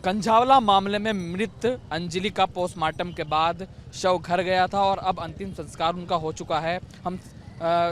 कंझावला मामले में मृत अंजलि का पोस्टमार्टम के बाद शव घर गया था और अब अंतिम संस्कार उनका हो चुका है। हम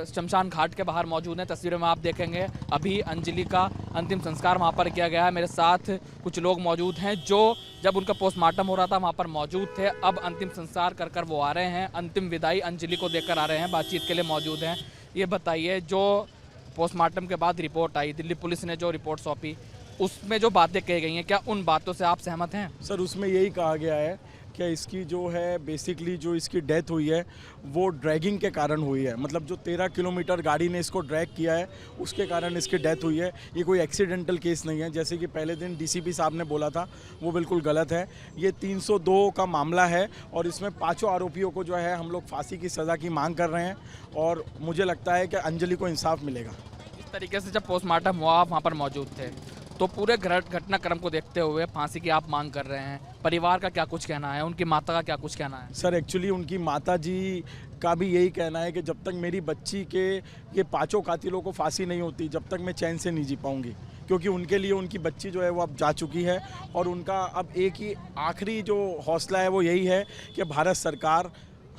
शमशान घाट के बाहर मौजूद हैं। तस्वीरों में आप देखेंगे अभी अंजलि का अंतिम संस्कार वहां पर किया गया है। मेरे साथ कुछ लोग मौजूद हैं जो जब उनका पोस्टमार्टम हो रहा था वहां पर मौजूद थे। अब अंतिम संस्कार कर कर वो आ रहे हैं, अंतिम विदाई अंजलि को देकर आ रहे हैं, बातचीत के लिए मौजूद हैं। ये बताइए, जो पोस्टमार्टम के बाद रिपोर्ट आई, दिल्ली पुलिस ने जो रिपोर्ट सौंपी, उसमें जो बातें कही गई हैं, क्या उन बातों से आप सहमत हैं? सर, उसमें यही कहा गया है कि इसकी जो है बेसिकली जो इसकी डेथ हुई है वो ड्रैगिंग के कारण हुई है। मतलब जो 13 किलोमीटर गाड़ी ने इसको ड्रैग किया है उसके कारण इसकी डेथ हुई है। ये कोई एक्सीडेंटल केस नहीं है जैसे कि पहले दिन डीसीपी साहब ने बोला था, वो बिल्कुल गलत है। ये 302 का मामला है और इसमें 5 आरोपियों को जो है हम लोग फांसी की सज़ा की मांग कर रहे हैं और मुझे लगता है कि अंजलि को इंसाफ मिलेगा। इस तरीके से जब पोस्टमार्टम हुआ आप वहाँ पर मौजूद थे, तो पूरे घटनाक्रम को देखते हुए फांसी की आप मांग कर रहे हैं, परिवार का क्या कुछ कहना है, उनकी माता का क्या कुछ कहना है? सर, एक्चुअली उनकी माता जी का भी यही कहना है कि जब तक मेरी बच्ची के ये 5 कातिलों को फांसी नहीं होती, जब तक मैं चैन से नहीं जी पाऊंगी, क्योंकि उनके लिए उनकी बच्ची जो है वो अब जा चुकी है और उनका अब एक ही आखिरी जो हौसला है वो यही है कि भारत सरकार,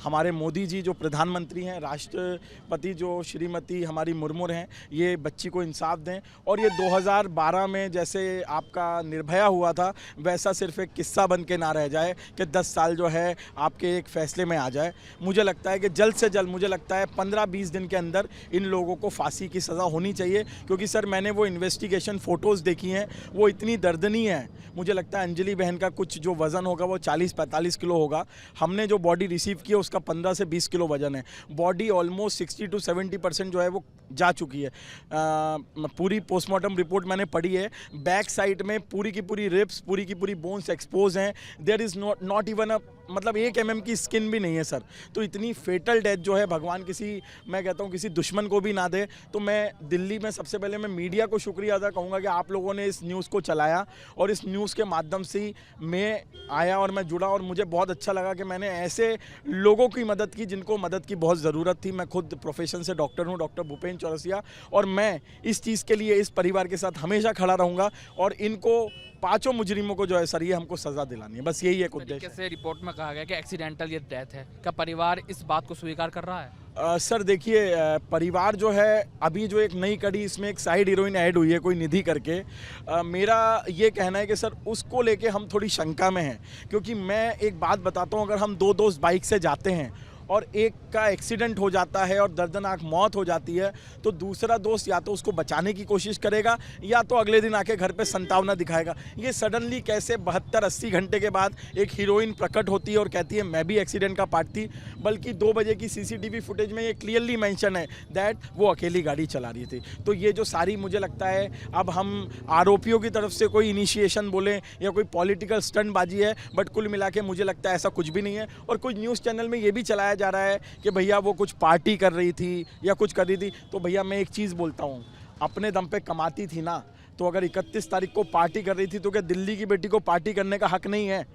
हमारे मोदी जी जो प्रधानमंत्री हैं, राष्ट्रपति जो श्रीमती हमारी मुर्मू हैं, ये बच्ची को इंसाफ दें और ये 2012 में जैसे आपका निर्भया हुआ था वैसा सिर्फ एक किस्सा बन के ना रह जाए कि 10 साल जो है आपके एक फैसले में आ जाए। मुझे लगता है कि जल्द से जल्द, मुझे लगता है 15-20 दिन के अंदर इन लोगों को फांसी की सज़ा होनी चाहिए, क्योंकि सर मैंने वो इन्वेस्टिगेशन फ़ोटोज़ देखी हैं, वो इतनी दर्दनीय है। मुझे लगता है अंजलि बहन का कुछ जो वज़न होगा वो 40-45 किलो होगा। हमने जो बॉडी रिसीव की है उसका 15 से 20 किलो वजन है। बॉडी ऑलमोस्ट 60 to 70% जो है वो जा चुकी है। पूरी पोस्टमार्टम रिपोर्ट मैंने पढ़ी है। बैक साइड में पूरी की पूरी रिब्स, पूरी की पूरी बोन्स एक्सपोज हैं। There is not even a, मतलब 1 mm की स्किन भी नहीं है सर। तो इतनी फेटल डेथ जो है भगवान किसी, मैं कहता हूँ किसी दुश्मन को भी ना दे। तो मैं दिल्ली में सबसे पहले मैं मीडिया को शुक्रिया अदा कहूँगा कि आप लोगों ने इस न्यूज़ को चलाया और इस न्यूज़ के माध्यम से मैं आया और मैं जुड़ा और मुझे बहुत अच्छा लगा कि मैंने ऐसे लोगों की मदद की जिनको मदद की बहुत ज़रूरत थी। मैं खुद प्रोफेशन से डॉक्टर हूँ, डॉक्टर भूपेंद्र चौरसिया, और मैं इस चीज़ के लिए इस परिवार के साथ हमेशा खड़ा रहूँगा और इनको 5 मुजरिमों को जो है सर ये हमको सज़ा दिलानी है, बस यही एक उद्देश्य है। रिपोर्ट में कहा गया कि एक्सीडेंटल ये डेथ है, क्या परिवार इस बात को स्वीकार कर रहा है? सर देखिए, परिवार जो है, अभी जो एक नई कड़ी इसमें एक साइड हीरोइन ऐड हुई है कोई निधि करके, मेरा ये कहना है कि सर उसको लेके हम थोड़ी शंका में हैं, क्योंकि मैं एक बात बताता हूँ, अगर हम 2 दोस्त बाइक से जाते हैं और एक का एक्सीडेंट हो जाता है और दर्दनाक मौत हो जाती है, तो दूसरा दोस्त या तो उसको बचाने की कोशिश करेगा या तो अगले दिन आके घर पे संतावना दिखाएगा। ये सडनली कैसे 72-80 घंटे के बाद एक हीरोइन प्रकट होती है और कहती है मैं भी एक्सीडेंट का पार्ट थी, बल्कि 2 बजे की CCTV फुटेज में ये क्लियरली मेंशन है दैट वो अकेली गाड़ी चला रही थी। तो ये जो सारी, मुझे लगता है अब हम आरोपियों की तरफ से कोई इनिशिएशन बोले या कोई पॉलिटिकल स्टंटबाजी है, बट कुल मिला के मुझे लगता है ऐसा कुछ भी नहीं है। और कुछ न्यूज़ चैनल में ये भी चलाया जा रहा है कि भैया वो कुछ पार्टी कर रही थी या कुछ कर रही थी। तो भैया मैं एक चीज़ बोलता हूँ, अपने दम पे कमाती थी ना, तो अगर 31 तारीख को पार्टी कर रही थी तो क्या दिल्ली की बेटी को पार्टी करने का हक नहीं है?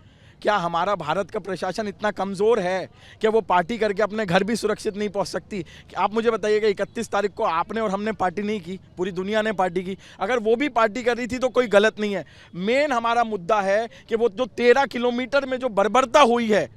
क्या हमारा भारत का प्रशासन इतना कमज़ोर है कि वो पार्टी करके अपने घर भी सुरक्षित नहीं पहुंच सकती? आप मुझे बताइएगा, 31 तारीख को आपने और हमने पार्टी नहीं की, पूरी दुनिया ने पार्टी की। अगर वो भी पार्टी कर रही थी तो कोई गलत नहीं है। मेन हमारा मुद्दा है कि वो जो 13 किलोमीटर में जो बर्बरता हुई है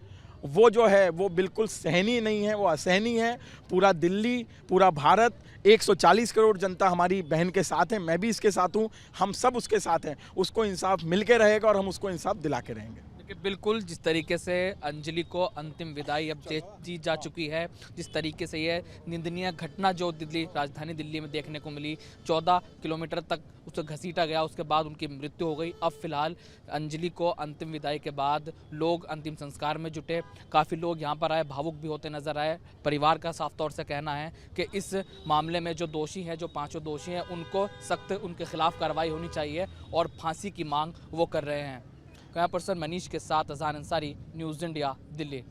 वो जो है वो बिल्कुल सहनीय नहीं है, वो असहनीय है। पूरा दिल्ली, पूरा भारत, 140 करोड़ जनता हमारी बहन के साथ है, मैं भी इसके साथ हूँ, हम सब उसके साथ हैं। उसको इंसाफ मिल के रहेगा और हम उसको इंसाफ दिला के रहेंगे। देखिए, बिल्कुल जिस तरीके से अंजलि को अंतिम विदाई अब दे दी जा चुकी है, जिस तरीके से ये निंदनीय घटना जो राजधानी दिल्ली में देखने को मिली, 14 किलोमीटर तक उसे घसीटा गया, उसके बाद उनकी मृत्यु हो गई। अब फिलहाल अंजलि को अंतिम विदाई के बाद लोग अंतिम संस्कार में जुटे, काफ़ी लोग यहाँ पर आए, भावुक भी होते नजर आए। परिवार का साफ तौर से कहना है कि इस मामले में जो दोषी हैं, जो 5 दोषी हैं, उनको सख्त उनके खिलाफ कार्रवाई होनी चाहिए और फांसी की मांग वो कर रहे हैं। कैमरा पर्सन मनीष के साथ अज़ान अंसारी, न्यूज़ इंडिया, दिल्ली।